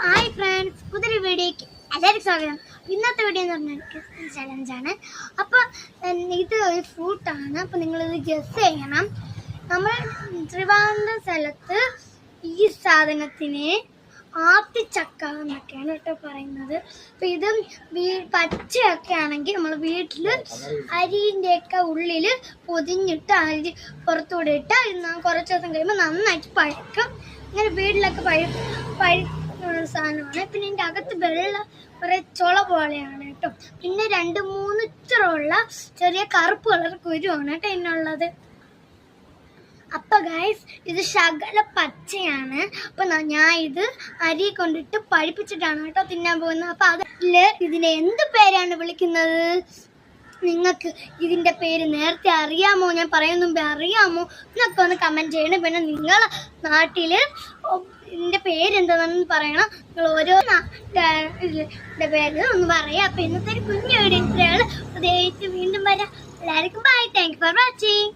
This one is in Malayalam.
ഹായ് ഫ്രണ്ട്സ്, പുതിയൊരു വീഡിയോയ്ക്ക് എല്ലാവർക്കും സ്വാഗതം. ഇന്നത്തെ വീഡിയോ എന്ന് പറഞ്ഞാൽ ചലഞ്ചാണ്. അപ്പോൾ ഇത് ഒരു ഫ്രൂട്ടാണ്. അപ്പോൾ നിങ്ങളിത് ഗസ് ചെയ്യണം. നമ്മൾ ട്രിവാൻഡ്രം സ്ഥലത്ത് ഈ സാധനത്തിനെ ആത്തിച്ചക്ക എന്നൊക്കെയാണ് കേട്ടോ പറയുന്നത്. അപ്പോൾ ഇത് പച്ചയൊക്കെ ആണെങ്കിൽ നമ്മൾ വീട്ടിൽ അരിൻ്റെയൊക്കെ ഉള്ളിൽ പൊതിഞ്ഞിട്ട് അരി പുറത്തൂടെ ഇട്ട് കുറച്ച് ദിവസം കഴിയുമ്പോൾ നന്നായിട്ട് പഴുക്കും. ഇങ്ങനെ വീട്ടിലൊക്കെ പഴുക്കുന്ന സാധനമാണ്. പിന്നെ ഇതിൻ്റെ അകത്ത് വെള്ള കുറേ ചുള പോലെയാണ് കേട്ടോ. പിന്നെ 2-3 ഇത്രയുള്ള ചെറിയ കറുപ്പ് കളർ കുരുവാണ് കേട്ടോ ഇതിനുള്ളത്. അപ്പൊ ഗൈസ്, ഇത് ശകല പച്ചയാണ്. അപ്പൊ ഞാൻ ഇത് അരി കൊണ്ടിട്ട് പഴിപ്പിച്ചിട്ടാണ് കേട്ടോ തിന്നാൻ പോകുന്നത്. അപ്പൊ അതില് ഇതിനെ എന്ത് പേരാണ് വിളിക്കുന്നത്? നിങ്ങൾക്ക് ഇതിന്റെ പേര് നേരത്തെ അറിയാമോ? ഞാൻ പറയുന്ന മുമ്പേ അറിയാമോ എന്നൊക്കെ ഒന്ന് കമന്റ് ചെയ്യണം. പിന്നെ നിങ്ങളെ നാട്ടില് ഇതിന്റെ പേര് എന്താണെന്ന് പറയണം. നിങ്ങൾ ഓരോ നാട്ടിന്റെ പേര് ഒന്ന് പറയാം. അപ്പൊ ഇന്നത്തെ ഒരു കുഞ്ഞു വീഡിയോ ഇത്രയാണ്. പ്രത്യേകിച്ച് വീണ്ടും വരാം. എല്ലാവർക്കും bye. Thank you for watching.